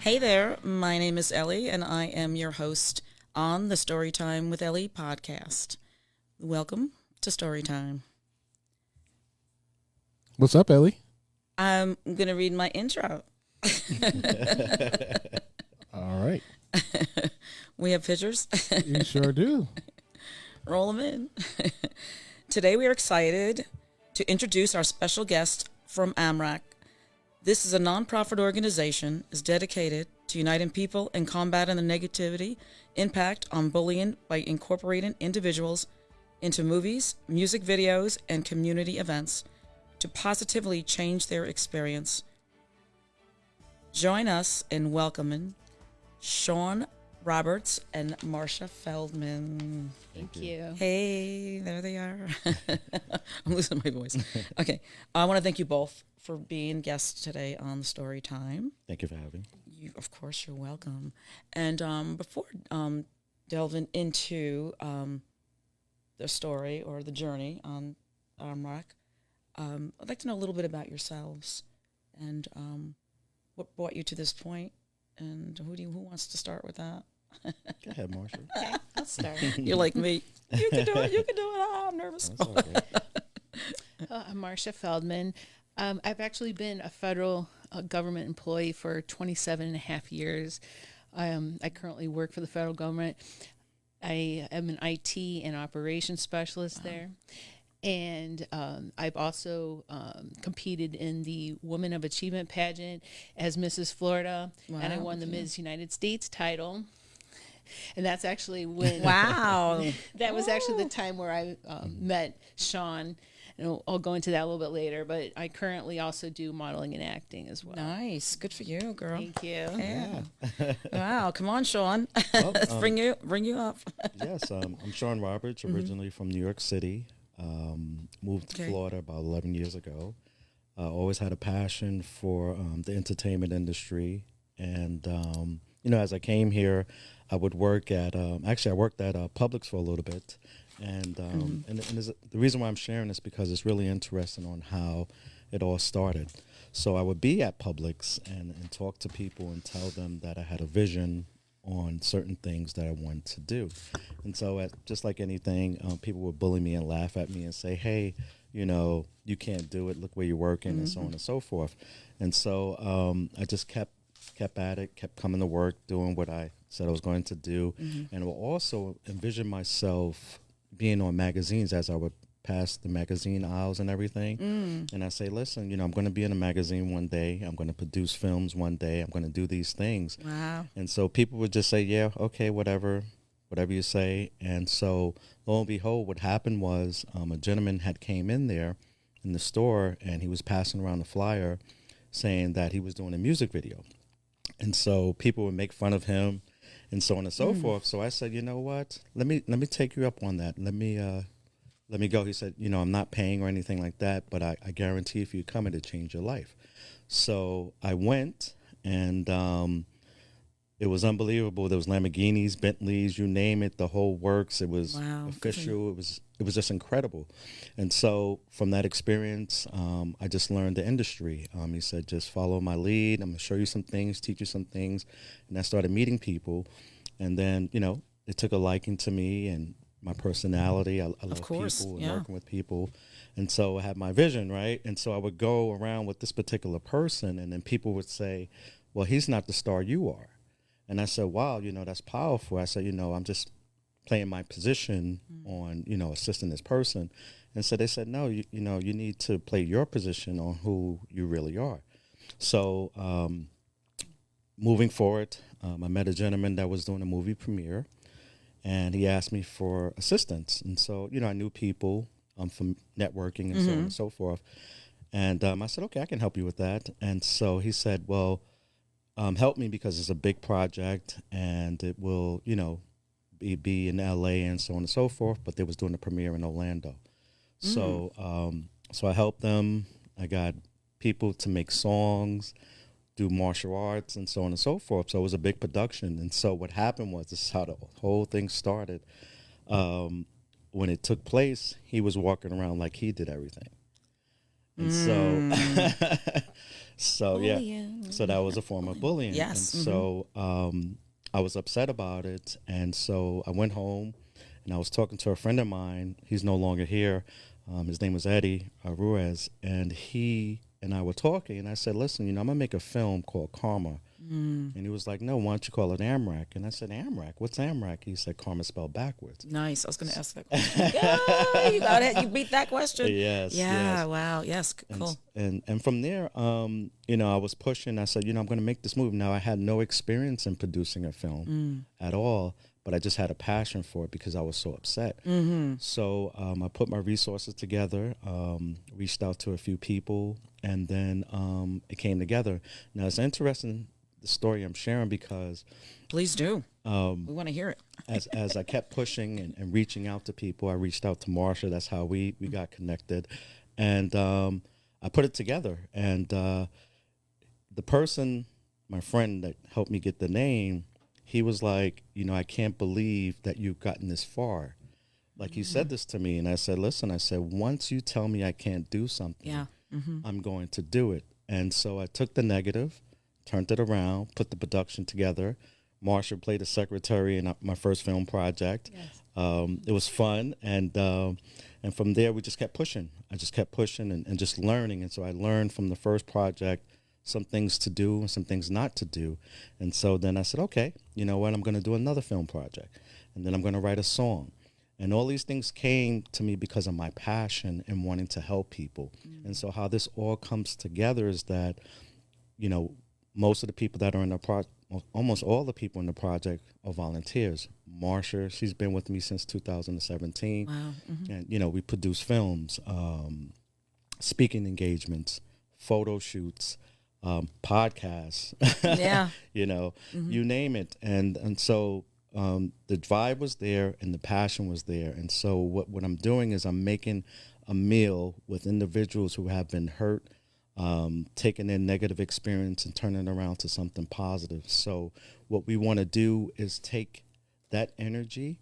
Hey there, my name is Ellie, and I am your host on the Storytime with Ellie podcast. Welcome to Storytime. What's up, Ellie? I'm going to read my intro. All right. We have pictures. You sure do. Roll them in. Today we are excited to introduce our special guest from Amrak. This is a nonprofit organization is dedicated to uniting people and combating the negativity impact on bullying by incorporating individuals into movies, music videos, and community events to positively change their experience. Join us in welcoming Sean Roberts and Marsha Feldman. Thank you. Hey, there they are. I'm losing my voice. Okay, I want to thank you both for being guests today on Story Time. Thank you for having me. Of course, you're welcome. And before delving into the story or the journey on Amrak, I'd like to know a little bit about yourselves and what brought you to this point. And who wants to start with that? Go ahead, Marsha. Okay, I'll start. You're like me. You can do it. You can do it. Oh, I'm nervous. I'm Marsha Feldman. I've actually been a federal government employee for 27 and a half years. I currently work for the federal government. I am an IT and operations specialist there. And I've also competed in the Woman of Achievement pageant as Mrs. Florida. Wow. And I won the Ms. United States title. And that's actually when... Wow. That was actually the time where I met Sean. And I'll go into that a little bit later. But I currently also do modeling and acting as well. Nice. Good for you, girl. Thank you. Yeah. Wow. Come on, Sean. Well, let's bring you up. Yes. I'm Sean Roberts, originally from New York City. Moved to Florida about 11 years ago. Always had a passion for the entertainment industry. And, as I came here, I would work at, I worked at Publix for a little bit. And the reason why I'm sharing this because it's really interesting on how it all started. So I would be at Publix and talk to people and tell them that I had a vision on certain things that I wanted to do. And so just like anything, people would bully me and laugh at me and say, hey, you can't do it. Look where you're working and so on and so forth. And so I just kept at it, kept coming to work, doing what I said I was going to do. And I would also envision myself being on magazines as I would pass the magazine aisles and everything. And I say, listen, I'm going to be in a magazine one day. I'm going to produce films one day. I'm going to do these things. Wow. And so people would just say, yeah, okay, whatever you say. And so lo and behold, what happened was a gentleman had came in there in the store and he was passing around a flyer saying that he was doing a music video. And so people would make fun of him and so on and so forth. So I said, you know what? Let me take you up on that. Let me go. He said, I'm not paying or anything like that, but I guarantee if you come, it'll change your life. So I went, and It was unbelievable. There was Lamborghinis, Bentleys, you name it, the whole works. It was Wow. official. It was just incredible. And so from that experience, I just learned the industry. He said, just follow my lead. I'm gonna show you some things, teach you some things. And I started meeting people. And then, it took a liking to me and my personality. I love course, people and yeah. working with people. And so I had my vision, right? And so I would go around with this particular person, and then people would say, well, he's not the star you are. And I said, wow, that's powerful. I said, I'm just playing my position on, assisting this person. And so they said, no, you need to play your position on who you really are. So moving forward, I met a gentleman that was doing a movie premiere, and he asked me for assistance. And so, I knew people from networking and so on and so forth. And I said, okay, I can help you with that. And so he said, well, help me because it's a big project and it will, be in LA and so on and so forth. But they was doing the premiere in Orlando. So I helped them. I got people to make songs, do martial arts and so on and so forth. So it was a big production. And so what happened was, this is how the whole thing started. When it took place, he was walking around like he did everything. And so that was a form of bullying. Yes. And so I was upset about it. And so I went home and I was talking to a friend of mine. He's no longer here. His name was Eddie Ruiz. And he and I were talking. And I said, listen, I'm going to make a film called Karma. And he was like, no, why don't you call it Amrak? And I said, Amrak? What's Amrak? He said, karma spelled backwards. Nice. I was going to ask that question. Yeah, you got it. You beat that question. Yes. Yeah. Yes. Wow. Yes. Cool. And from there, I was pushing. I said, I'm going to make this movie. Now, I had no experience in producing a film at all, but I just had a passion for it because I was so upset. So I put my resources together, reached out to a few people, and then it came together. Now, it's interesting, the story I'm sharing, because Please do. We want to hear it. as I kept pushing and reaching out to people, I reached out to Marsha. That's how we got connected. And I put it together. And the person, my friend that helped me get the name, he was like, I can't believe that you've gotten this far. Like, he said this to me. And I said, listen, once you tell me I can't do something, I'm going to do it. And so I took the negative, turned it around, put the production together. Marsha played a secretary in my first film project. Yes. It was fun, and from there we just kept pushing. I just kept pushing and just learning, and so I learned from the first project some things to do and some things not to do. And so then I said, okay, you know what, I'm going to do another film project, and then I'm going to write a song. And all these things came to me because of my passion and wanting to help people. And so how this all comes together is that, most of the people that are in the project, almost all the people in the project are volunteers. Marsha, she's been with me since 2017. Wow. And, we produce films, speaking engagements, photo shoots, podcasts, Yeah. you name it. And so the drive was there and the passion was there. And so what I'm doing is I'm making a meal with individuals who have been hurt, taking their negative experience and turning it around to something positive. So what we want to do is take that energy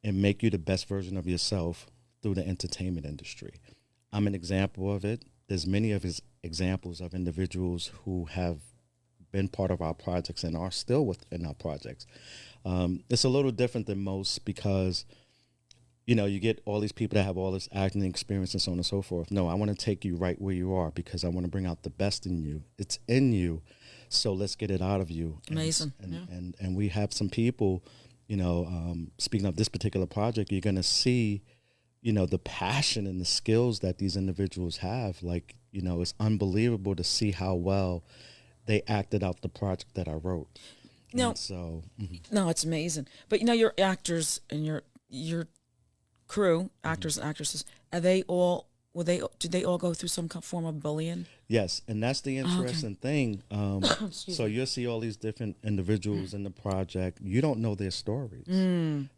and make you the best version of yourself through the entertainment industry. I'm an example of it. There's many of his examples of individuals who have been part of our projects and are still within our projects. It's a little different than most because you get all these people that have all this acting experience and so on and so forth. No, I want to take you right where you are because I want to bring out the best in you. It's in you. So let's get it out of you. Amazing. And we have some people, speaking of this particular project, you're going to see, the passion and the skills that these individuals have. Like, it's unbelievable to see how well they acted out the project that I wrote. No, and so, no, it's amazing. But your actors and your crew, actors and actresses, are they all did they all go through some form of bullying? Yes, and that's the interesting thing. So you'll see all these different individuals in the project. You don't know their stories.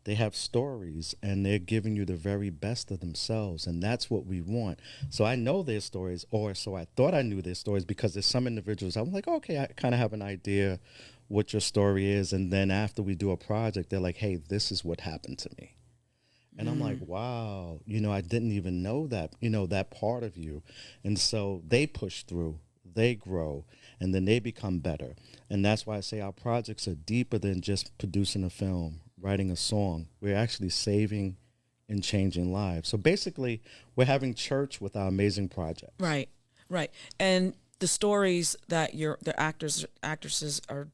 They have stories, and they're giving you the very best of themselves, and that's what we want. So I know their stories, or so I thought I knew their stories, because there's some individuals I'm like, okay, I kind of have an idea what your story is, and then after we do a project, they're like, hey, this is what happened to me. And I'm like, wow, I didn't even know that, that part of you. And so they push through, they grow, and then they become better. And that's why I say our projects are deeper than just producing a film, writing a song. We're actually saving and changing lives. So basically, we're having church with our amazing projects. Right. And the stories that the actresses are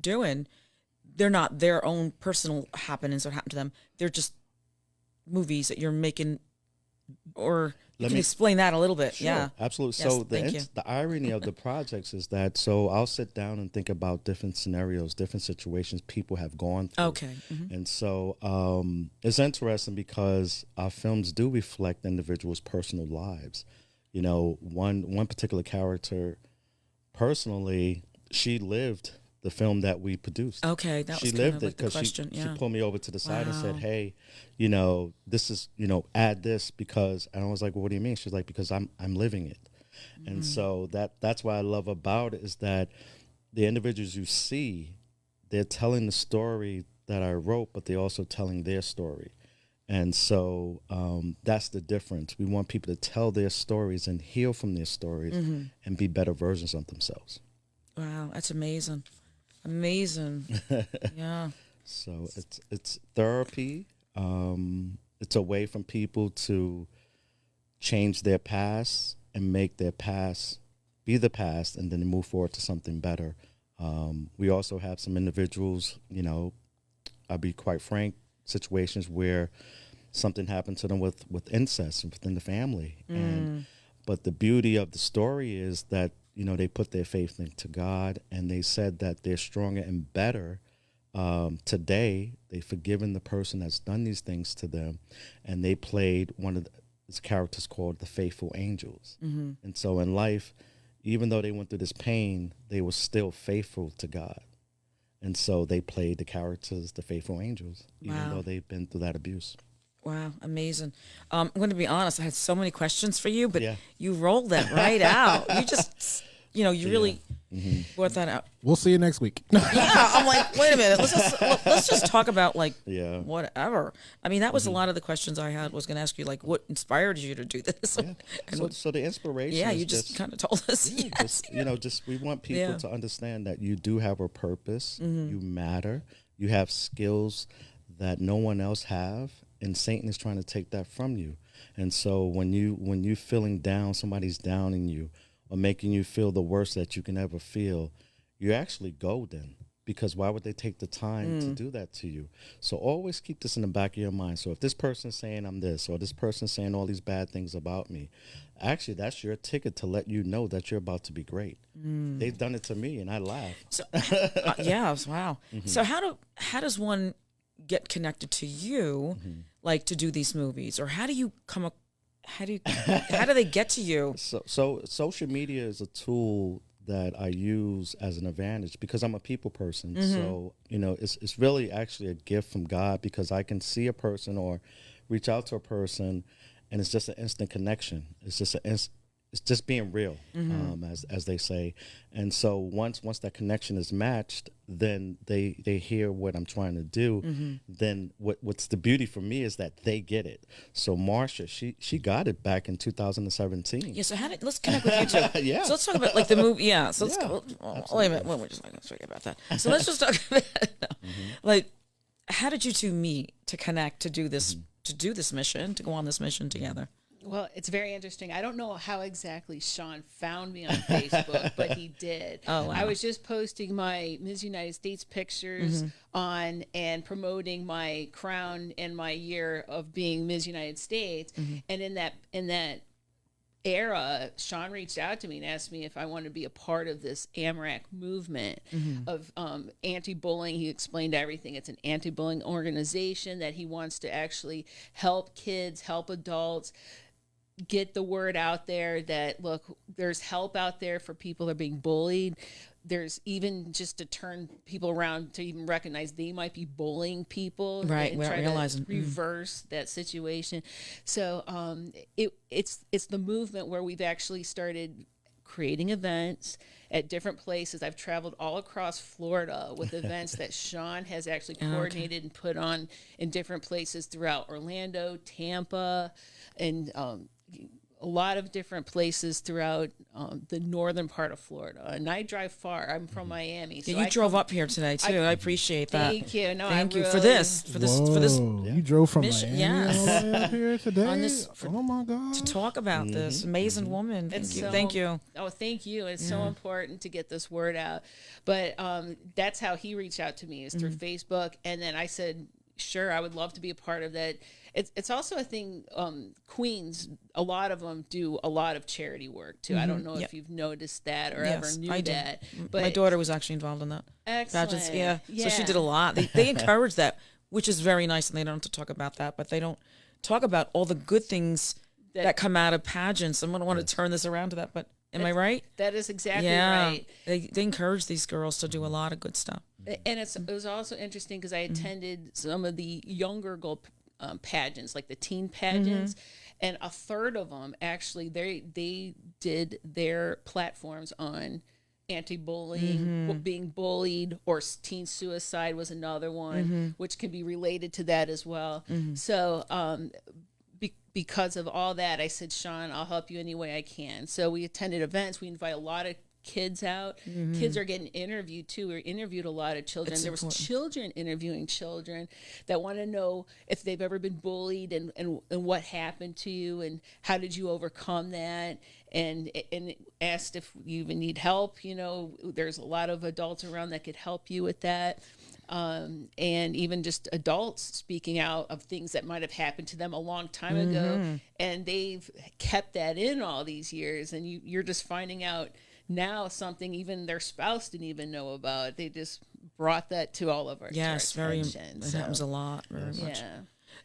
doing, they're not their own personal happenings that happened to them. They're just movies that you're making, or you can explain that a little bit. Sure, yeah, absolutely. Yes, So the irony of the projects is that, so I'll sit down and think about different scenarios, different situations people have gone through. Okay. And so it's interesting because our films do reflect individuals' personal lives. One particular character, personally, she lived the film that we produced. Okay, that she was lived kind of it because she pulled me over to the side and said, hey, this is, add this because, and I was like, well, what do you mean? She's like, because I'm living it. And so that's what I love about it, is that the individuals you see, they're telling the story that I wrote, but they're also telling their story. And so that's the difference. We want people to tell their stories and heal from their stories and be better versions of themselves. Wow, that's amazing. Yeah. So it's therapy. It's a way for people to change their past and make their past be the past, and then move forward to something better. We also have some individuals, I'll be quite frank, situations where something happened to them with incest within the family. But the beauty of the story is that, they put their faith into God, and they said that they're stronger and better today. They've forgiven the person that's done these things to them, and they played one of these characters called the faithful angels. And so in life, even though they went through this pain, they were still faithful to God. And so they played the characters, the faithful angels, even though they've been through that abuse. Wow, amazing. I'm going to be honest, I had so many questions for you, but you rolled that right out. You just, really brought that out. We'll see you next week. Yeah, I'm like, wait a minute, let's just talk about whatever. I mean, that was a lot of the questions I had. Was going to ask you, like, what inspired you to do this? Yeah. So the inspiration. Yeah, you just kind of told us. Yeah, just we want people to understand that you do have a purpose. You matter. You have skills that no one else have. And Satan is trying to take that from you. And so when you feeling down, somebody's downing you or making you feel the worst that you can ever feel, you're actually golden, because why would they take the time to do that to you? So always keep this in the back of your mind. So if this person's saying I'm this, or this person's saying all these bad things about me, actually that's your ticket to let you know that you're about to be great. They've done it to me, and I laugh. So, wow. So how does one get connected to you, like, to do these movies, or how do you come up? How do they get to you? So social media is a tool that I use as an advantage, because I'm a people person. So it's really actually a gift from God, because I can see a person or reach out to a person, and it's just an instant connection. It's just being real, as they say. And so once that connection is matched, then they hear what I'm trying to do. Then what's the beauty for me is that they get it. So Marsha, she got it back in 2017. Yeah. So let's connect with you too. Yeah. So let's talk about, like, the movie. Yeah. So let's go. Wait a minute. We're just not going to speak about that. So let's just talk about like, how did you two meet to connect to do this mission, to go on this mission together? Well, it's very interesting. I don't know how exactly Sean found me on Facebook, but he did. Oh, wow. I was just posting my Ms. United States pictures on and promoting my crown and my year of being Ms. United States. And in that era, Sean reached out to me and asked me if I wanted to be a part of this Amrak movement of anti-bullying. He explained everything. It's an anti-bullying organization that he wants to actually help kids, help adults, get the word out there that, look, there's help out there for people that are being bullied. There's even just to turn people around to even recognize they might be bullying people, Right, and without try realizing. to reverse that situation. So it's the movement where we've actually started creating events at different places. I've traveled all across Florida with events that Sean has actually coordinated and put on in different places throughout Orlando, Tampa, and a lot of different places throughout the northern part of Florida. And I drive far. I'm from Miami. So Yeah, you drove up here today too. I appreciate that. Thank you. No, Thank I you for really- this. For this. You drove from mission, Miami all the way up here today. On this- Oh my God! To talk about this amazing woman. Thank It's you. so- Thank you. Oh, thank you. It's so important to get this word out. But that's how he reached out to me, is through Facebook. And then I said, sure, I would love to be a part of that. It's also a thing, Queens, a lot of them do a lot of charity work too. I don't know if you've noticed that or ever knew I do. that. But My daughter was actually involved in that. excellent. Pageants, yeah. So she did a lot. They encourage that, which is very nice, and they don't have to talk about that, but they don't talk about all the good things that come out of pageants. I'm going to want to turn this around to that, but am I right? That is exactly Yeah. right. They encourage these girls to do a lot of good stuff. And it was also interesting because I attended some of the younger girl pageants, like the teen pageants, and a third of them actually they did their platforms on anti-bullying, being bullied, or teen suicide was another one, which can be related to that as well. So because of all that, I said, Sean, I'll help you any way I can. So we attended events. We invite a lot of kids out. Kids are getting interviewed too. We interviewed a lot of children. There was children interviewing children that want to know if they've ever been bullied and what happened to you and how did you overcome that, and asked if you even need help. There's a lot of adults around that could help you with that. And even just adults speaking out of things that might have happened to them a long time ago, and they've kept that in all these years, and you're just finding out now something even their spouse didn't even know about. They just brought that to all of our attention. It happens a lot, very much. Yeah.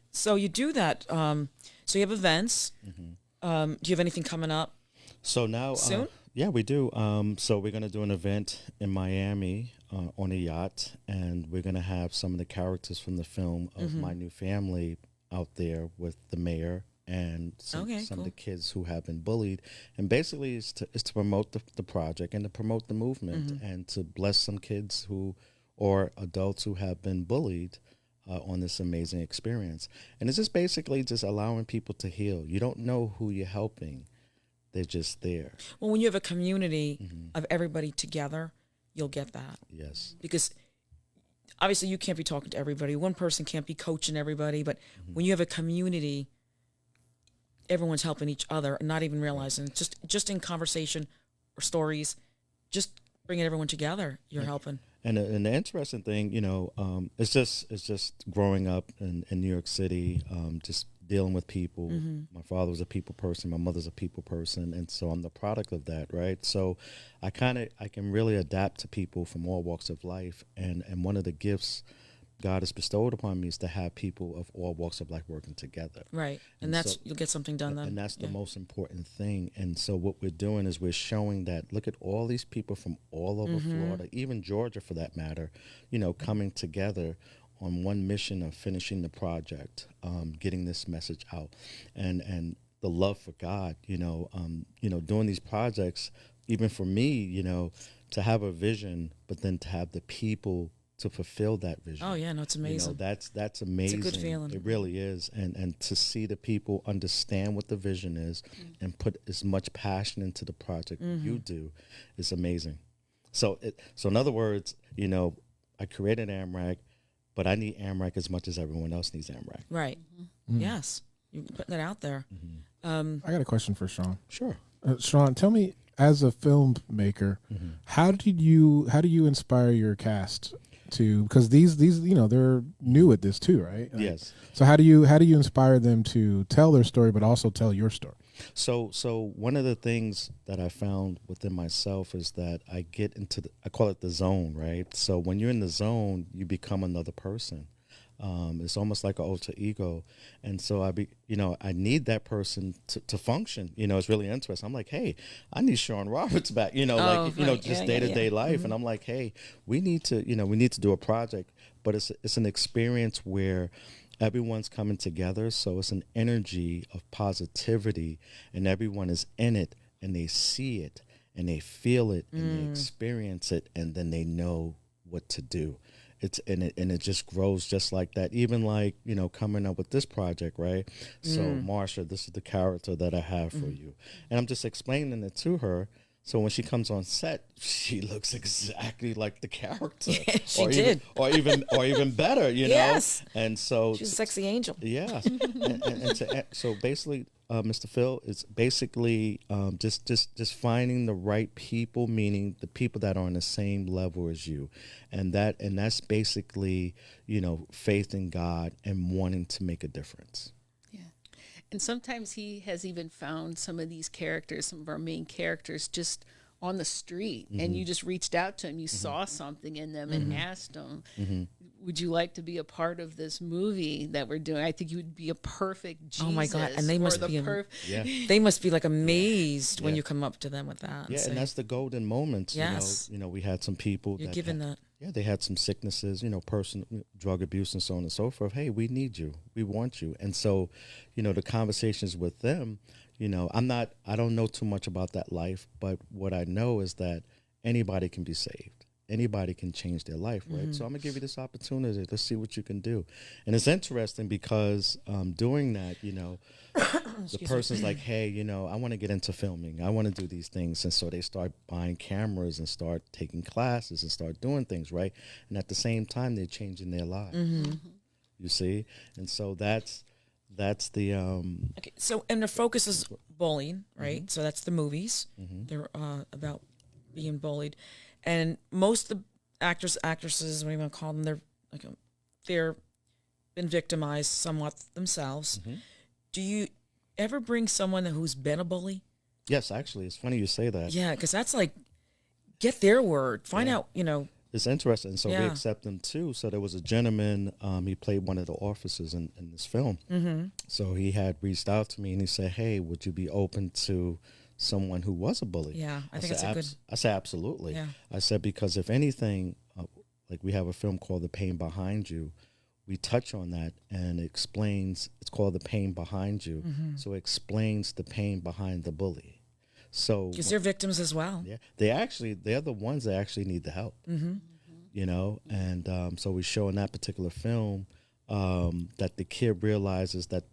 So you do that. So you have events. Do you have anything coming up? So now, Soon? yeah, we do. So we're going to do an event in Miami on a yacht, and we're going to have some of the characters from the film of My New Family out there with the mayor and some of the kids who have been bullied. And basically it's to promote the project and to promote the movement and to bless some kids or adults who have been bullied on this amazing experience. And it's just basically just allowing people to heal. You don't know who you're helping. They're just there. Well, when you have a community of everybody together, you'll get that. Yes. Because obviously you can't be talking to everybody. One person can't be coaching everybody. But when you have a community, everyone's helping each other and not even realizing it. Just in conversation or stories, just bringing everyone together, you're helping. And the interesting thing, it's just growing up in New York City, just dealing with people. My father was a people person. My mother's a people person. And so I'm the product of that, right? So I can really adapt to people from all walks of life. And one of the gifts God has bestowed upon me is to have people of all walks of life working together. Right. And that's, you'll get something done then. And that's the most important thing. And so what we're doing is we're showing that, look at all these people from all over Florida, even Georgia for that matter, coming together on one mission of finishing the project, getting this message out, and the love for God, doing these projects, even for me, to have a vision, but then to have the people to fulfill that vision. Oh yeah, no, it's amazing. That's amazing. It's a good feeling. It really is. And to see the people understand what the vision is and put as much passion into the project you do is amazing. So in other words, I created Amrak, but I need Amrak as much as everyone else needs Amrak. Right. Yes. You put that out there. I got a question for Sean. Sure. Sean, tell me, as a filmmaker, how do you inspire your cast to, because these they're new at this too, right? Yes. So how do you inspire them to tell their story but also tell your story? So one of the things that I found within myself is that I get into I call it the zone, right? So when you're in the zone, you become another person. It's almost like an alter ego. And so I need that person to function. It's really interesting. I'm like, hey, I need Sean Roberts back, just day-to-day life. And I'm like, hey, we need to do a project, but it's an experience where everyone's coming together. So it's an energy of positivity, and everyone is in it, and they see it, and they feel it, and they experience it, and then they know what to do. It just grows just like that. Even like, coming up with this project, right? So Marsha, this is the character that I have for you. And I'm just explaining it to her. So when she comes on set, she looks exactly like the character. She did. Or even better, Yes. And so She's a sexy angel. yeah. So basically, Mr. Phil, it's basically just finding the right people, meaning the people that are on the same level as you, and that's basically faith in God and wanting to make a difference. And sometimes he has even found some of these characters, some of our main characters, just on the street, and you just reached out to him. You saw something in them and asked them, would you like to be a part of this movie that we're doing? I think you would be a perfect Jesus. Oh my God. And they must be they must be like amazed when you come up to them with that. Yeah, and that's the golden moments. Yes. We had some people You're given that. Yeah, they had some sicknesses, personal drug abuse and so on and so forth. Hey, we need you. We want you. And so, the conversations with them, I don't know too much about that life, but what I know is that anybody can be saved. Anybody can change their life, right? So I'm going to give you this opportunity. Let's see what you can do. And it's interesting because doing that, the person's like, hey, I want to get into filming. I want to do these things. And so they start buying cameras and start taking classes and start doing things, right? And at the same time, they're changing their lives. You see? And so that's the... Okay, so, and the focus is bullying, right? So that's the movies. They're about being bullied. And most of the actors, actresses, what do you want to call them, they're been victimized somewhat themselves. Do you ever bring someone who's been a bully? Yes, actually, it's funny you say that. Yeah, because that's like, get their word. Find out, It's interesting. So we accept them too. So there was a gentleman, he played one of the officers in this film. So he had reached out to me and he said, hey, would you be open to someone who was a bully? Yeah, I think it's a good... I said, absolutely. Yeah. I said, because if anything, like we have a film called The Pain Behind You, we touch on that and it explains, it's called The Pain Behind You. So it explains the pain behind the bully. So because they're victims as well. Yeah, they're the ones that actually need the help. And so we show in that particular film that the kid realizes that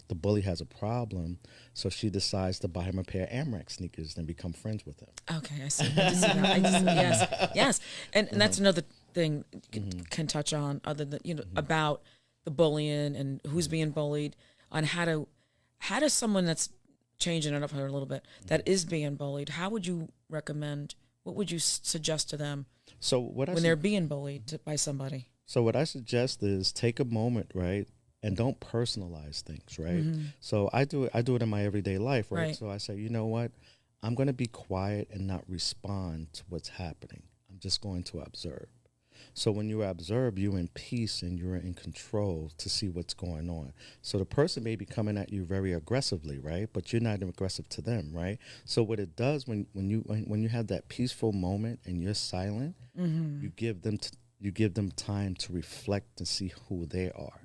the bully has a problem, so she decides to buy him a pair of Amrak sneakers and become friends with him. Okay, I see. Yes. And that's another thing can touch on, other than about the bullying and who's being bullied, on how does someone that's changing it up here a little bit, that is being bullied, how would you recommend, what would you suggest to them when they're being bullied by somebody? So what I suggest is take a moment, right, and don't personalize things, right? So I do it in my everyday life, right? So I say, you know what, I'm going to be quiet and not respond to what's happening. I'm just going to observe. So when you observe, you're in peace and you're in control to see what's going on. So the person may be coming at you very aggressively, right? But you're not aggressive to them, right? So what it does when you have that peaceful moment and you're silent, you give them time to reflect and see who they are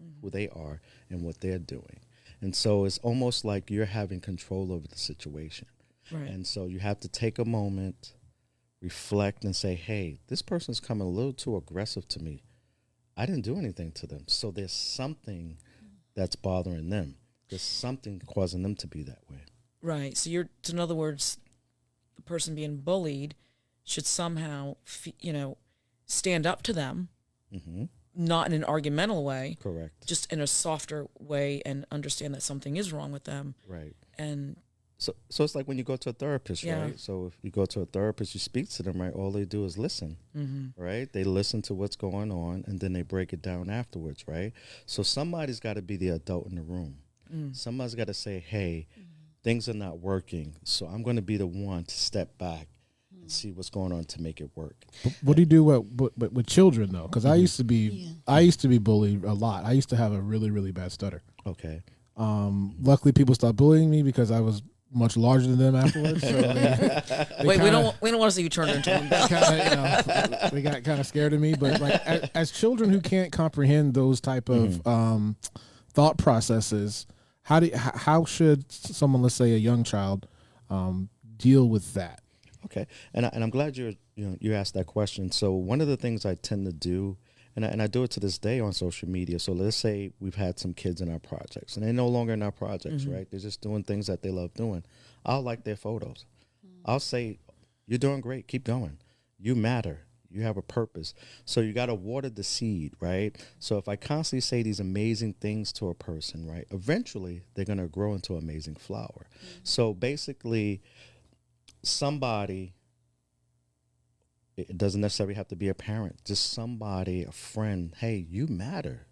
and what they're doing. And so it's almost like you're having control over the situation. Right. And so you have to take a moment, reflect, and say, hey, this person's coming a little too aggressive to me. I didn't do anything to them. So there's something that's bothering them. There's something causing them to be that way. Right. So in other words, the person being bullied should somehow, stand up to them, not in an argumental way. Correct. Just in a softer way, and understand that something is wrong with them. Right. And so it's like when you go to a therapist, right? So if you go to a therapist, you speak to them, right? All they do is listen, right? They listen to what's going on, and then they break it down afterwards, right? So somebody's got to be the adult in the room. Somebody's got to say, hey, things are not working, so I'm going to be the one to step back and see what's going on to make it work. But what do you do with children though? Because I used to be bullied a lot. I used to have a really, really bad stutter. Okay. Luckily, people stopped bullying me because I was much larger than them afterwards. So we don't want to see you turn into one. They got kind of scared of me. But like as children who can't comprehend those type of thought processes, how should someone, let's say a young child, deal with that? Okay, and I'm glad you asked that question. So one of the things I tend to do, and I do it to this day on social media. So let's say we've had some kids in our projects, and they're no longer in our projects, right? They're just doing things that they love doing. I'll like their photos. I'll say, "You're doing great. Keep going. You matter. You have a purpose." So you got to water the seed, right? So if I constantly say these amazing things to a person, right, eventually they're going to grow into an amazing flower. So basically, somebody, it doesn't necessarily have to be a parent, just somebody, a friend. Hey, you matter.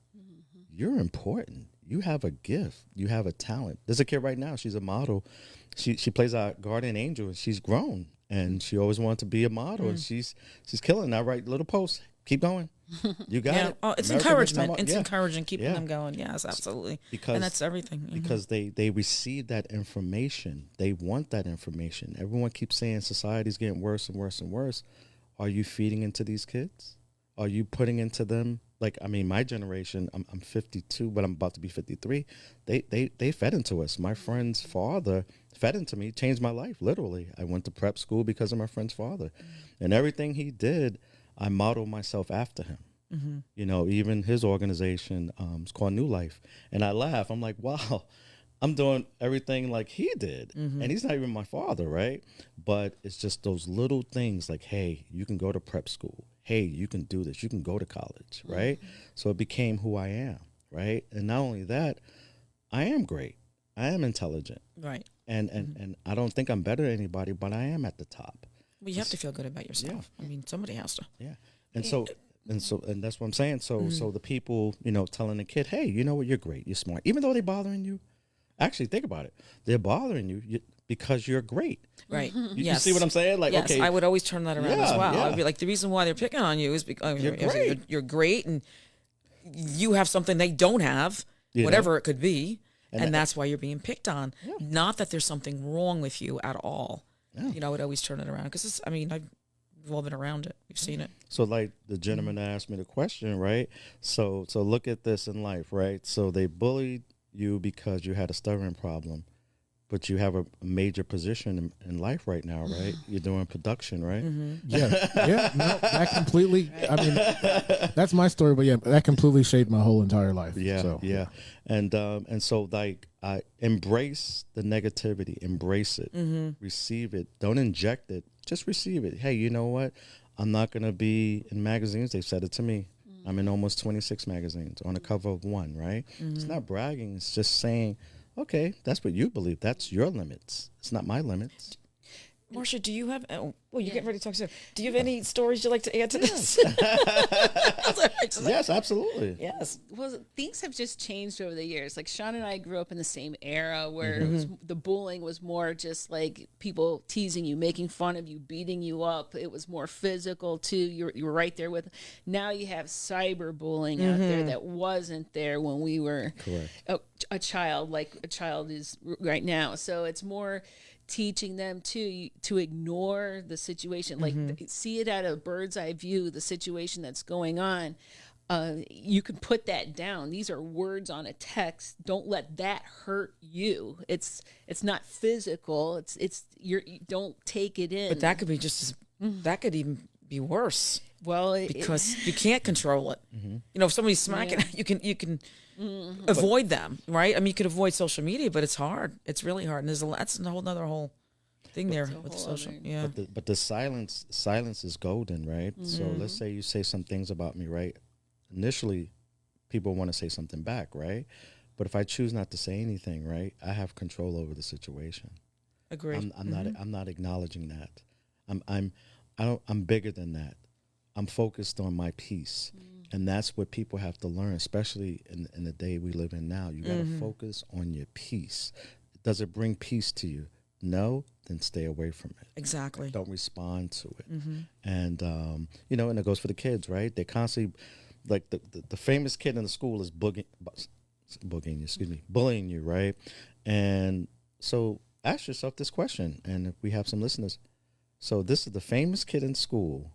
You're important. You have a gift. You have a talent. There's a kid right now. She's a model. She plays our guardian angel, and she's grown. And she always wanted to be a model, and she's killing. I write little posts. Keep going. You got it. Oh, it's America encouragement. It's encouraging, keeping them going. Yes, absolutely. And that's everything. Because they receive that information. They want that information. Everyone keeps saying society's getting worse and worse and worse. Are you feeding into these kids? Are you putting into them? Like, I mean, my generation, I'm 52, but I'm about to be 53. They fed into us. My friend's father fed into me, changed my life, literally. I went to prep school because of my friend's father. And everything he did, I modeled myself after him. You know, even his organization is called New Life. And I laugh. I'm like, wow, I'm doing everything like he did. And he's not even my father, right? But it's just those little things like, hey, you can go to prep school. Hey, you can do this. You can go to college, right? So it became who I am, right? And not only that, I am great. I am intelligent. Right. And I don't think I'm better than anybody, but I am at the top. Well, you have to feel good about yourself. I mean, somebody has to. Yeah. And that's what I'm saying. So the people, you know, telling the kid, hey, you know what? You're great. You're smart. Even though they're bothering you, actually think about it. They're bothering you because you're great. Right. You see what I'm saying? Like, yes, okay. I would always turn that around as well. Yeah. I'd be like, the reason why they're picking on you is because You're great and you have something they don't have, whatever it could be. And that's why you're being picked on. Yeah. Not that there's something wrong with you at all. Yeah. You know, I would always turn it around because we've all been around it. We've seen it. So like the gentleman asked me the question, right? So look at this in life, right? So they bullied you because you had a stuttering problem, but you have a major position in life right now, right? You're doing production, right? Yeah. No, that completely. I mean, that's my story, but yeah, that completely shaped my whole entire life. Yeah. And so like I embrace the negativity, embrace it, receive it. Don't inject it. Just receive it. Hey, you know what? I'm not gonna be in magazines. They've said it to me. I'm in almost 26 magazines on the cover of one, right? It's not bragging. It's just saying, okay, that's what you believe. That's your limits. It's not my limits. Marsha, do you have? Oh, well, you're getting ready to talk soon. Do you have any stories you'd like to add to this? Yes, absolutely. Yes. Well, things have just changed over the years. Like Sean and I grew up in the same era where the bullying was more just like people teasing you, making fun of you, beating you up. It was more physical too. You were right there with. Now you have cyberbullying out there that wasn't there when we were a child, like a child is right now. So it's more teaching them to ignore the situation, like see it at a bird's eye view, the situation that's going on. You can put that down. These are words on a text. Don't let that hurt you. It's not physical. It's you don't take it in. But that could be that could even be worse. Well, because you can't control it. You know, if somebody's smacking, you can avoid them, right? I mean, you could avoid social media, but it's hard. It's really hard, and that's a whole thing there with the social. Yeah. But the silence is golden, right? So let's say you say some things about me, right? Initially, people want to say something back, right? But if I choose not to say anything, right, I have control over the situation. Agreed. I'm not acknowledging that. I'm bigger than that. I'm focused on my peace. And that's what people have to learn, especially in the day we live in now. You got to focus on your peace. Does it bring peace to you? no, then stay away from it. Exactly. Don't respond to it. Mm-hmm. And, and it goes for the kids, right? They constantly, like the famous kid in the school is bullying you, right? And so ask yourself this question, and if we have some listeners. So this is the famous kid in school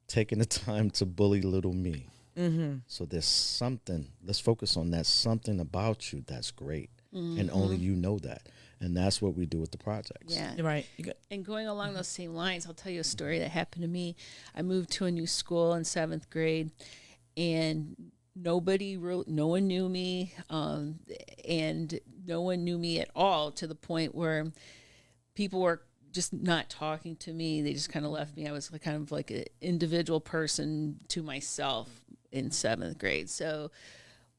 taking the time to bully little me. Mm-hmm. So there's something, let's focus on that, something about you that's great. And only you know that. And that's what we do with the projects. Yeah. You're right. And going along those same lines, I'll tell you a story that happened to me. I moved to a new school in 7th grade, and no one knew me, and no one knew me at all, to the point where people were just not talking to me. They just kind of left me. I was kind of like an individual person to myself in 7th grade. So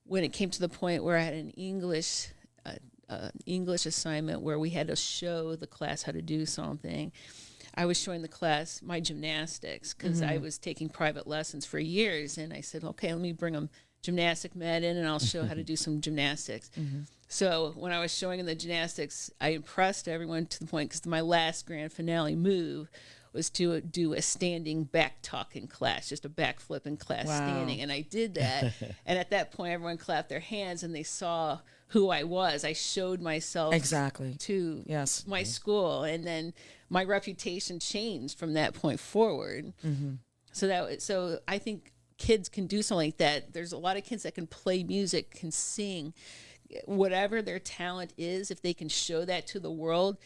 when it came to the point where I had an English assignment where we had to show the class how to do something, I was showing the class my gymnastics, because I was taking private lessons for years. And I said, okay, let me bring them gymnastic mat in, and I'll show how to do some gymnastics. So when I was showing in the gymnastics, I impressed everyone to the point, because my last grand finale move was to do a standing back tuck in class, just a backflip in class. Wow. Standing. And I did that. And at that point, everyone clapped their hands, and they saw who I was. I showed myself Exactly. to Yes. my school, and then my reputation changed from that point forward. So I think kids can do something like that. There's a lot of kids that can play music, can sing, whatever their talent is. If they can show that to the world,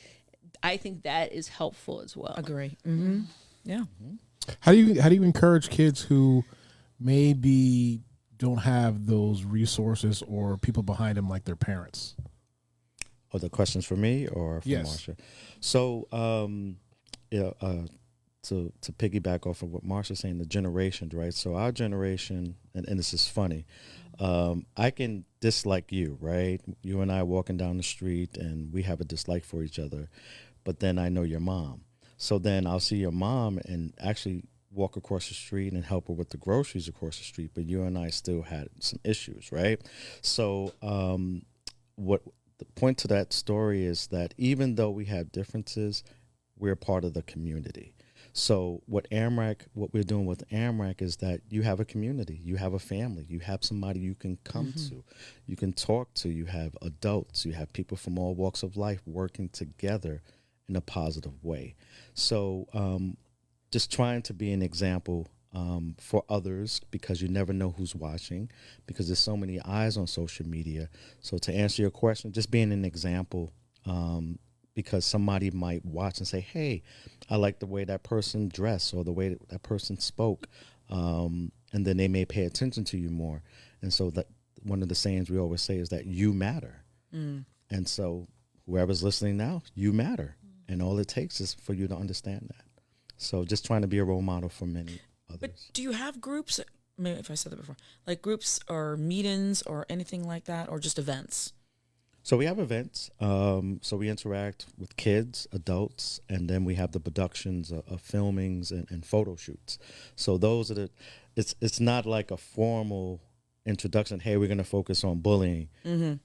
I think that is helpful as well. Agree. Mm-hmm. Yeah. How do you encourage kids who maybe don't have those resources or people behind them like their parents? Oh, the questions for me or for Yes. Marsha? So, to piggyback off of what Marsha's saying, the generations, right? So our generation, and this is funny, I can dislike you, right? You and I walking down the street, and we have a dislike for each other, but then I know your mom. So then I'll see your mom and actually walk across the street and help her with the groceries across the street, but you and I still had some issues, right? So what the point to that story is that even though we have differences, we're part of the community. So what we're doing with Amrak is that you have a community, you have a family, you have somebody you can come to, you can talk to, you have adults, you have people from all walks of life working together in a positive way. So just trying to be an example for others, because you never know who's watching, because there's so many eyes on social media. So to answer your question, just being an example, because somebody might watch and say, hey, I like the way that person dressed or the way that person spoke, and then they may pay attention to you more. And so that one of the sayings we always say is that you matter. And so whoever's listening now, you matter. And all it takes is for you to understand that. So just trying to be a role model for many others. But do you have groups, maybe if I said that before, like groups or meetings or anything like that, or just events? So we have events. So we interact with kids, adults, and then we have the productions of filmings and photo shoots. So those are it's not like a formal introduction. Hey, we're going to focus on bullying.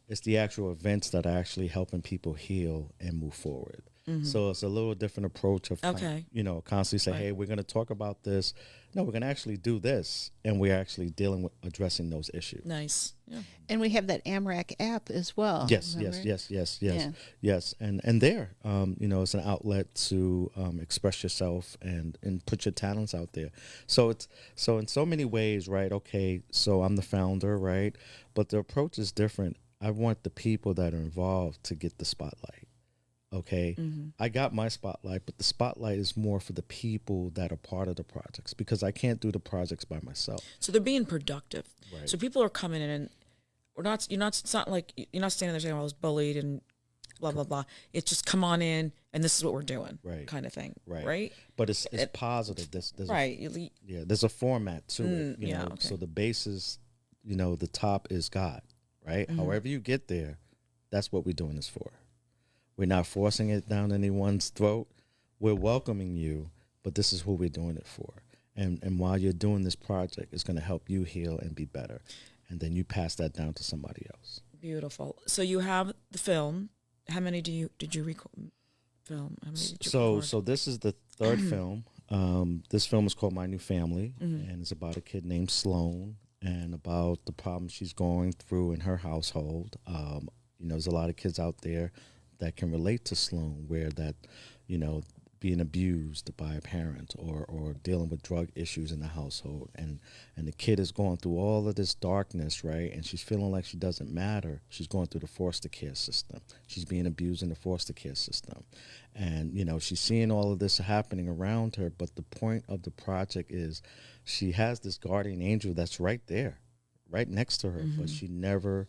It's the actual events that are actually helping people heal and move forward. So it's a little different approach of, constantly say, hey, we're going to talk about this. No, we're going to actually do this. And we're actually dealing with addressing those issues. Nice. Yeah. And we have that Amrak app as well. Yes. Yeah. Yes. And there, it's an outlet to express yourself and put your talents out there. So in so many ways, right? Okay, so I'm the founder, right? But the approach is different. I want the people that are involved to get the spotlight. Okay, I got my spotlight, but the spotlight is more for the people that are part of the projects, because I can't do the projects by myself. So they're being productive. Right. So people are coming in, and it's not like you're not standing there saying, "Well, I was bullied," and blah blah blah. It's just come on in, and this is what we're doing, right? Kind of thing, right? Right. But it's positive. There's right. There's a format to it. You know, okay. So the base is, the top is God, right? However you get there, that's what we're doing this for. We're not forcing it down anyone's throat. We're welcoming you, but this is who we're doing it for. And while you're doing this project, it's going to help you heal and be better. And then you pass that down to somebody else. Beautiful. So you have the film. How many did you record? film? How many did you So record? so this is the third film. This film is called My New Family, Mm-hmm. and it's about a kid named Sloan and about the problems she's going through in her household. There's a lot of kids out there that can relate to Sloan, where that, being abused by a parent or dealing with drug issues in the household, and the kid is going through all of this darkness, right? And she's feeling like she doesn't matter. She's going through the foster care system. She's being abused in the foster care system, and she's seeing all of this happening around her. But the point of the project is, she has this guardian angel that's right there, right next to her, but she never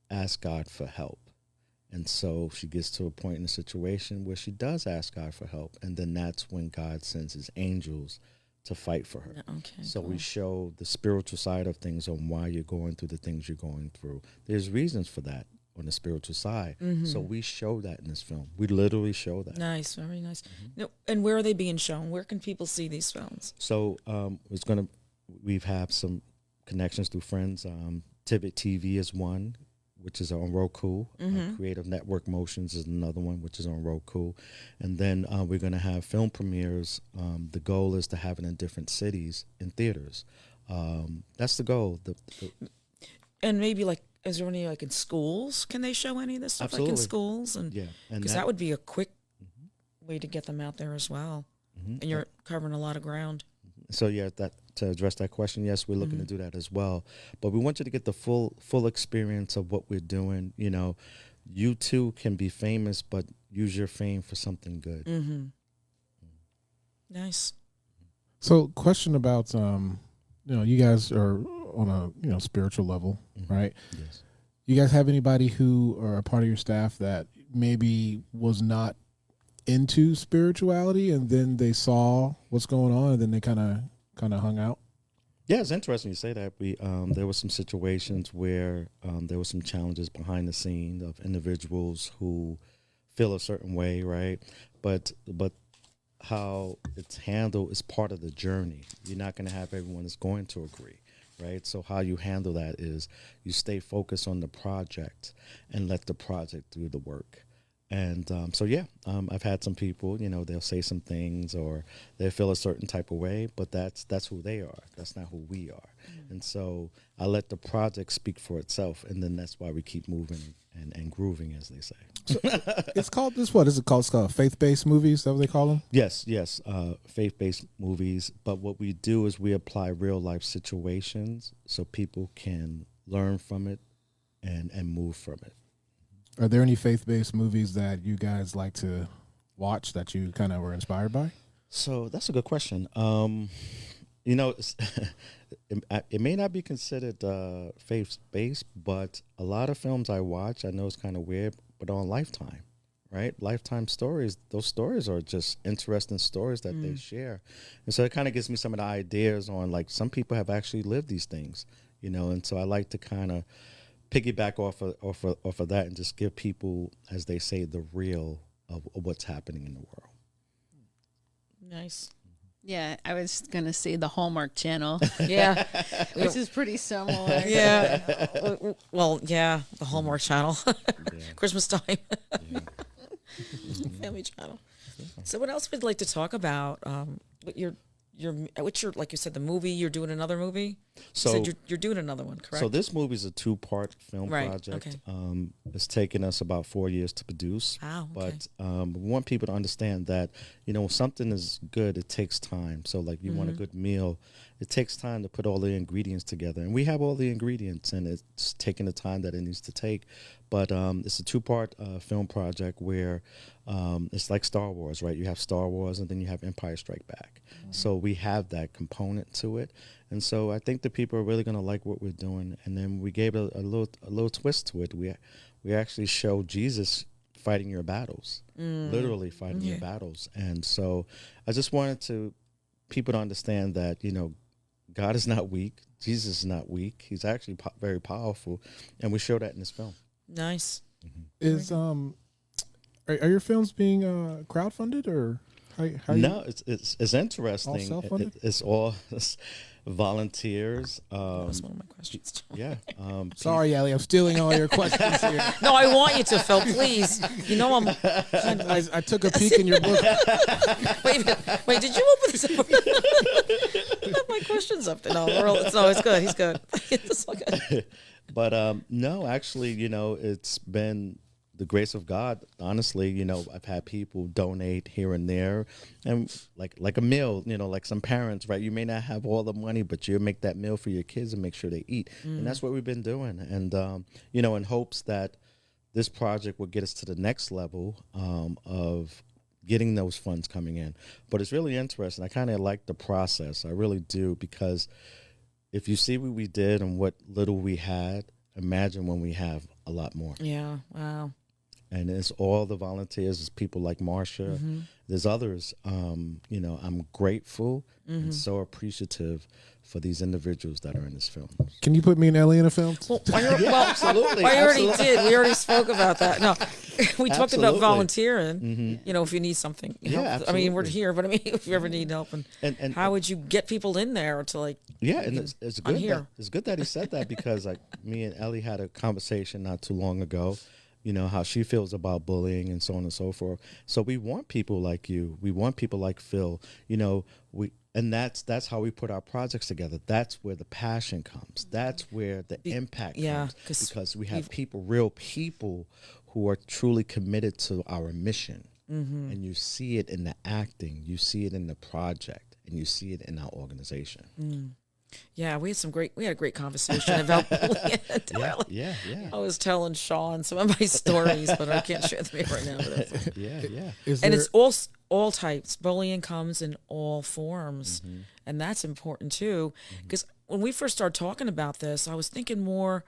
asked God for help. And so she gets to a point in the situation where she does ask God for help. And then that's when God sends his angels to fight for her. Okay. So cool. we show the spiritual side of things on why you're going through the things you're going through. There's reasons for that on the spiritual side. So we show that in this film. We literally show that. Nice, very nice. And where are they being shown? Where can people see these films? So we've had some connections through friends. Tibbet TV is one, which is on Roku. Creative Network Motions is another one, which is on Roku. And then we're going to have film premieres. The goal is to have it in different cities in theaters. That's the goal. And maybe is there any in schools? Can they show any of this stuff Absolutely. in schools? And Yeah, because that would be a quick way to get them out there as well. And you're covering a lot of ground. So to address that question, yes, we're looking to do that as well. But we want you to get the full experience of what we're doing. You too can be famous, but use your fame for something good. Nice. So, question about you guys are on a spiritual level, right? Yes. You guys have anybody who are a part of your staff that maybe was not into spirituality, and then they saw what's going on, and then they kind of hung out? Yeah, it's interesting you say that. We there were some situations where there were some challenges behind the scene of individuals who feel a certain way, right? But how it's handled is part of the journey. You're not going to have everyone that's going to agree, right? So how you handle that is you stay focused on the project and let the project do the work. And I've had some people, they'll say some things or they feel a certain type of way, but that's who they are. That's not who we are. And so I let the project speak for itself, and then that's why we keep moving and grooving, as they say. So it's called this. What is it called? It's called faith-based movies. Is that what they call them? Yes, faith-based movies. But what we do is we apply real-life situations so people can learn from it and move from it. Are there any faith-based movies that you guys like to watch that you kind of were inspired by? So that's a good question. It may not be considered faith-based, but a lot of films I watch, I know it's kind of weird, but on Lifetime, right? Lifetime stories, those stories are just interesting stories that they share. And so it kind of gives me some of the ideas on, some people have actually lived these things, and so I like to kind of piggyback off of that and just give people, as they say, the real of what's happening in the world. Nice. Yeah, I was going to say the Hallmark Channel, Yeah. which is pretty similar. Yeah. Well, yeah, the Hallmark Channel. Christmas time. Family Channel. So what else would you like to talk about? What's your, like you said, the movie, you're doing another movie? So you said you're doing another one, correct? So this movie is a 2-part film Right, project. okay. It's taken us about 4 years to produce. Wow, okay. But we want people to understand that, when something is good, it takes time. So you want a good meal, it takes time to put all the ingredients together. And we have all the ingredients, and it's taking the time that it needs to take. But it's a 2-part film project where it's like Star Wars, right? You have Star Wars, and then you have Empire Strike Back. So we have that component to it. And so I think the people are really going to like what we're doing. And then we gave it a little twist to it. We actually show Jesus fighting your battles, literally fighting your battles. And so I just wanted people to understand that, God is not weak. Jesus is not weak. He's actually very powerful. And we show that in this film. Nice. Is are your films being crowdfunded, or how No, it's interesting. All self-funded? It's all volunteers. That was one of my questions. Yeah. Sorry, Ellie, I'm stealing all your questions here. No, I want you to, Phil, please. You know I'm kind of like, I took a peek in your book. wait, did you open this up? I have my questions up there. No, it's good. He's good. It's all good. But no, actually, it's been the grace of God. Honestly, I've had people donate here and there, and like a meal, like some parents, right? You may not have all the money, but you make that meal for your kids and make sure they eat. And that's what we've been doing. And, in hopes that this project will get us to the next level of getting those funds coming in. But it's really interesting. I kind of like the process. I really do, because if you see what we did and what little we had, imagine when we have a lot more. Yeah, wow. And it's all the volunteers, it's people like Marsha. There's others. I'm grateful and so appreciative for these individuals that are in this film. Can you put me and Ellie in a film? Well, Absolutely. I already did. We already spoke about that. No, we talked about Absolutely. volunteering. If you need something, help. Yeah, I mean, we're absolutely. here, but I mean, if you ever need help, and how would you get people in there to like? Yeah, and it's good. here. It's good that he said that, because me and Ellie had a conversation not too long ago. How she feels about bullying and so on and so forth. So we want people like you. We want people like Phil. And that's how we put our projects together. That's where the passion comes. That's where the impact comes. Because we have real people who are truly committed to our mission. And you see it in the acting, you see it in the project, and you see it in our organization. Yeah, we had a great conversation about bullying. Yeah. I was telling Sean some of my stories, but I can't share them here right now. But Yeah. and it's all types. Bullying comes in all forms, and that's important too. Because when we first started talking about this, I was thinking more,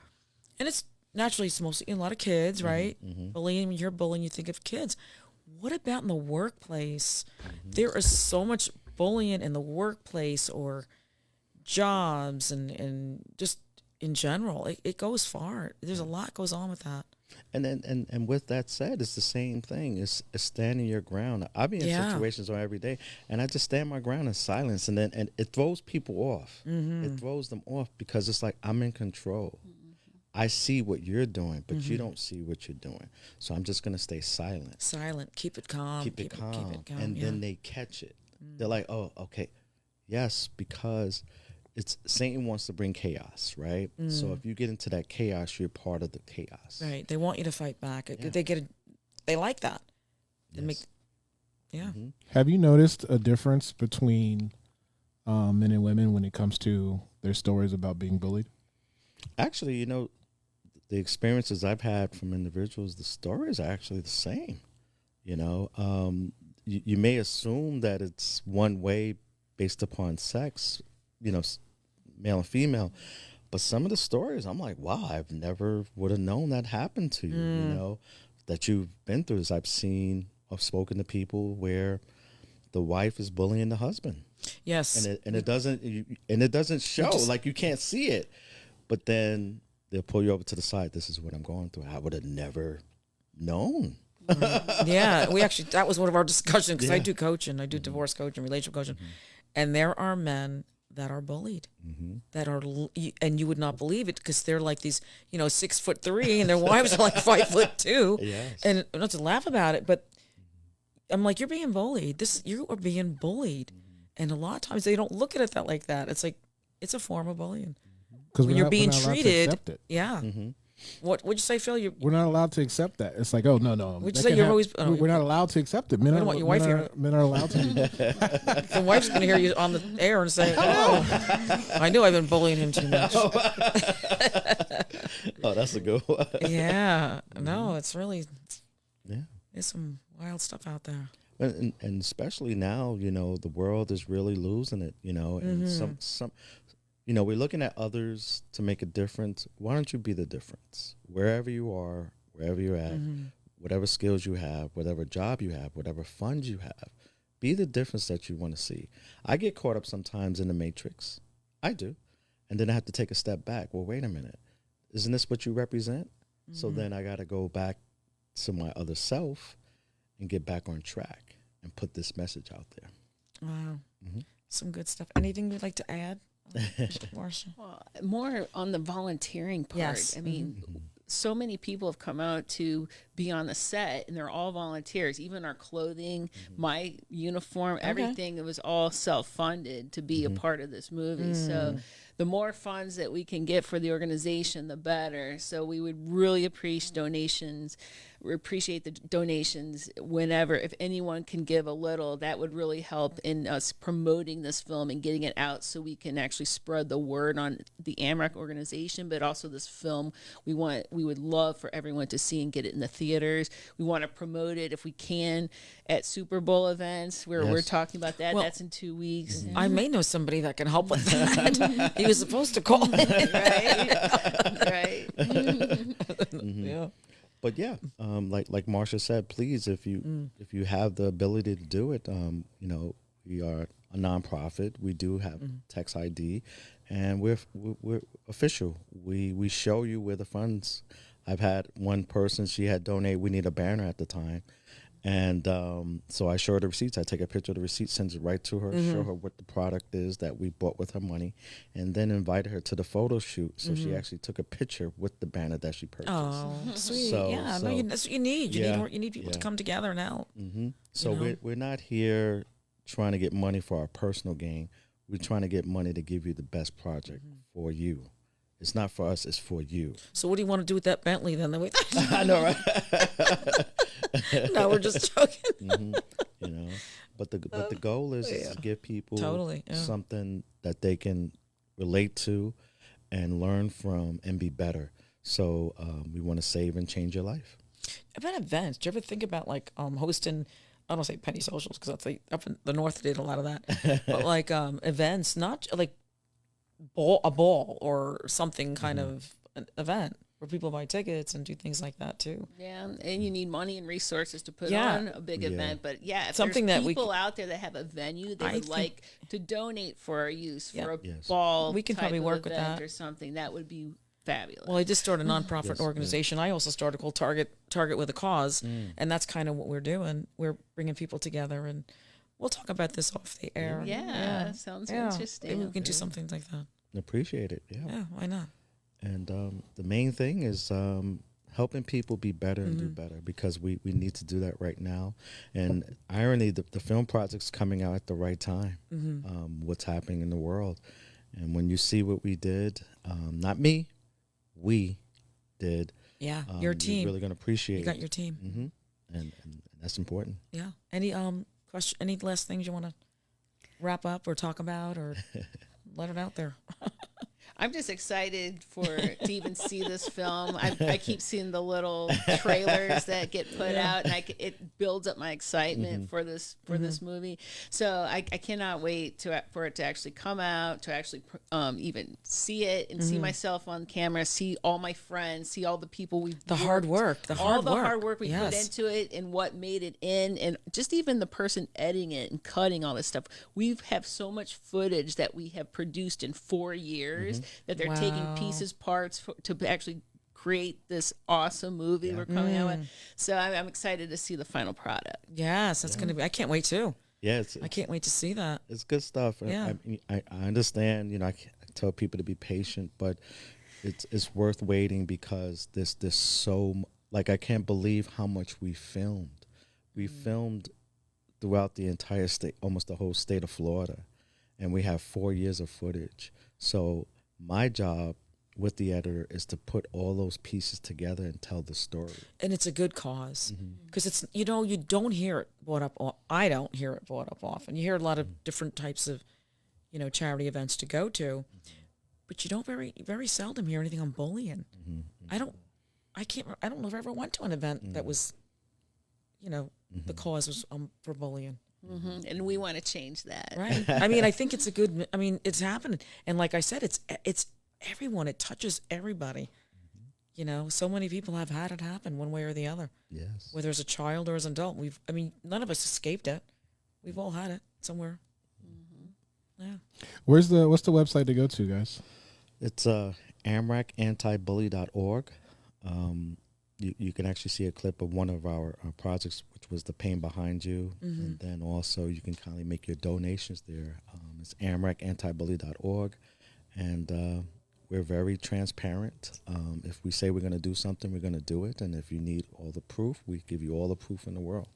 and it's mostly a lot of kids, right? Bullying. When you're bullying, you think of kids. What about in the workplace? There is so much bullying in the workplace, or jobs, and just in general. It goes far. There's a lot goes on with that. And with that said, it's the same thing. It's standing your ground. I be in situations every day, and I just stand my ground in silence, and it throws people off. It throws them off, because it's like, I'm in control. I see what you're doing, but you don't see what you're doing. So I'm just gonna stay silent. Keep it calm. Keep it calm. And then they catch it. They're like, oh, okay, yes, because Satan wants to bring chaos, right? So if you get into that chaos, you're part of the chaos. Right. They want you to fight back. Yeah. They like that. Yes. Have you noticed a difference between men and women when it comes to their stories about being bullied? Actually, the experiences I've had from individuals, the stories are actually the same. You may assume that it's one way based upon sex, male and female. But some of the stories, I'm like, wow, I've never would have known that happened to you, that you've been through this. I've spoken to people where the wife is bullying the husband. Yes. And it doesn't show, like you can't see it. But then they'll pull you over to the side. This is what I'm going through. I would have never known. Yeah, that was one of our discussions, because I do coaching. I do divorce coaching, relationship coaching. And there are men that are bullied, that are, and you would not believe it, because they're like these, 6'3", and their wives are like 5'2". Yes. And not to laugh about it, but I'm like, you're being bullied. You are being bullied. And a lot of times they don't look at it like that. It's like, it's a form of bullying. Because when you're being treated, yeah. What would you say, Phil? We're not allowed to accept that. It's like, oh no. Would you say you're always? We're not allowed to accept it. Men don't want your wife here. Men are allowed to. The wife's going to hear you on the air and say, "Oh, I knew I've been bullying him too much." Oh, that's a good one. Yeah, no, it's really, there's some wild stuff out there. And especially now, the world is really losing it. And some. We're looking at others to make a difference. Why don't you be the difference? Wherever you are, wherever you're at, whatever skills you have, whatever job you have, whatever funds you have, be the difference that you want to see. I get caught up sometimes in the matrix. I do. And then I have to take a step back. Well, wait a minute. Isn't this what you represent? So then I got to go back to my other self and get back on track and put this message out there. Wow. Some good stuff. Anything you'd like to add? Marsha? More on the volunteering part. Yes. I mean, so many people have come out to be on the set, and they're all volunteers. Even our clothing, my uniform, everything, it was all self-funded to be a part of this movie. So the more funds that we can get for the organization, the better. So we would really appreciate donations. We appreciate the donations whenever. If anyone can give a little, that would really help in us promoting this film and getting it out, so we can actually spread the word on the Amrak organization, but also this film. We would love for everyone to see and get it in the theaters. We want to promote it if we can at Super Bowl events where we're talking about that. Well, that's in 2 weeks. I may know somebody that can help with that. He was supposed to call in. Right. Yeah. But yeah, like Marsha said, please, if you have the ability to do it, we are a nonprofit. We do have tax ID, and we're official. We show you where the funds. I've had one person, she had donated. We need a banner at the time. And so I show her the receipts. I take a picture of the receipt, sends it right to her, show her what the product is that we bought with her money, and then invite her to the photo shoot. So she actually took a picture with the banner that she purchased. Oh, sweet. So- yeah, so- that's what you need. You Yeah. need people to come together and help. So You know? we're not here trying to get money for our personal gain. We're trying to get money to give you the best project for you. It's not for us, it's for you. So what do you want to do with that Bentley then? I know, right? No, we're just joking. But the goal is to give people Totally, yeah. something that they can relate to and learn from and be better. So we want to save and change your life. About events, do you ever think about like hosting? I don't say penny socials because that's up in the north did a lot of that, but like events, not like a ball or something kind of an event where people buy tickets and do things like that too. Yeah, and you need money and resources to put Yeah. on a big event. But yeah, if Something there's that we people out there that have a venue they I would think- like to donate for our use for a Yes. ball, We can type probably of work with event that. or something, that would be fabulous. Well, I just started a nonprofit Yes, organization. I also started called Target with a Cause, and that's kind of what we're doing. We're bringing people together, and we'll talk about this off the air. yeah, sounds interesting. Maybe we can do something like that. Appreciate it. Yeah. Yeah, why not? And the main thing is helping people be better and do better, because we need to do that right now. And irony, the film project's coming out at the right time, what's happening in the world. And when you see what we did, not me, we did. Yeah, your team. You're really going to appreciate You got it. your team. And that's important. Yeah. Any question? Any last things you want to wrap up or talk about or let it out there? I'm just excited to even see this film. I keep seeing the little trailers that get put out, and it builds up my excitement for this movie. So I cannot wait for it to actually come out, to actually even see it and see myself on camera, see all my friends, see all the people we've The hard work. all the hard work we put Yes. into it, and what made it in, and just even the person editing it and cutting all this stuff. We have so much footage that we have produced in 4 years that they're taking Wow. pieces, parts to actually create this awesome movie we're coming out with. So I'm excited to see the final product. Yes, that's going to be. I can't wait too. Yeah, I can't wait to see that. it's good stuff. Yeah. I understand, I tell people to be patient, but it's worth waiting, because there's so, like, I can't believe how much we filmed. We filmed throughout the entire state, almost the whole state of Florida, and we have 4 years of footage. So my job with the editor is to put all those pieces together and tell the story. And it's a good cause because it's, you don't hear it brought up. I don't hear it brought up often. You hear a lot of different types of, charity events to go to, but you don't very, very seldom hear anything on bullying. I don't know if I ever went to an event that was, the cause was for bullying. And we want to change that. Right. I mean, I think it's it's happening. And like I said, it's everyone. It touches everybody. So many people have had it happen one way or the other. Yes. Whether it's a child or as an adult. None of us escaped it. We've all had it somewhere. Yeah. What's the website to go to, guys? It's amrakantibully.org. You can actually see a clip of one of our projects, which was The Pain Behind You. And then also you can kindly make your donations there. It's amrakantibully.org. and we're very transparent. If we say we're going to do something, we're going to do it. And if you need all the proof, we give you all the proof in the world.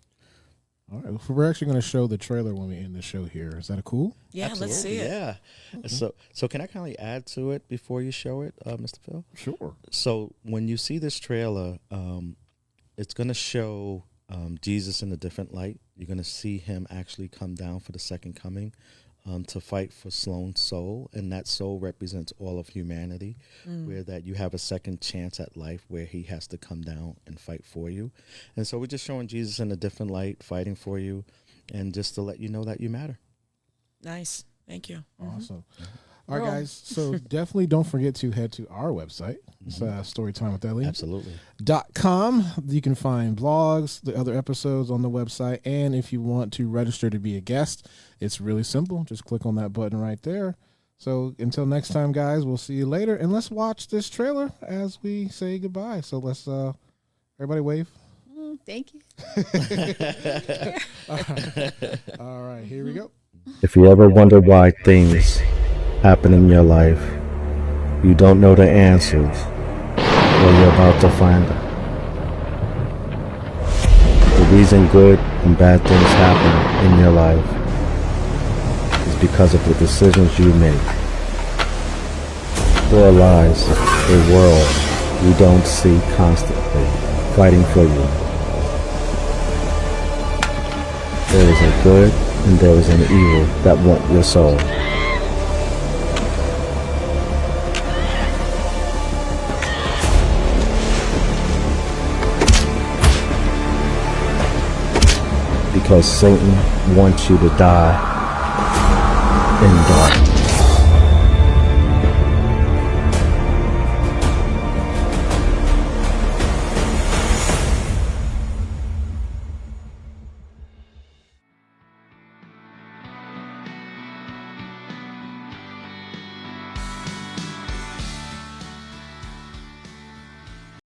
All right. Well, we're actually going to show the trailer when we end the show here. Is that cool? Yeah, Absolutely, let's see it. Yeah. Okay. So can I kindly add to it before you show it, Mr. Phil? Sure. So when you see this trailer, it's going to show Jesus in a different light. You're going to see him actually come down for the second coming to fight for Sloane's soul. And that soul represents all of humanity, where that you have a second chance at life where he has to come down and fight for you. And so we're just showing Jesus in a different light, fighting for you, and just to let you know that you matter. Nice. Thank you. Awesome. All right, guys. So definitely don't forget to head to our website. It's storytimewithellie.com. You can find blogs, the other episodes on the website. And if you want to register to be a guest, it's really simple. Just click on that button right there. So until next time, guys, we'll see you later. And let's watch this trailer as we say goodbye. So let's, everybody wave. Thank you. All right, here we go. If you ever wonder why things happen in your life, you don't know the answers, or you're about to find them. The reason good and bad things happen in your life is because of the decisions you make. There lies a world you don't see constantly fighting for you. There is a good and there is an evil that want your soul. Because Satan wants you to die in darkness.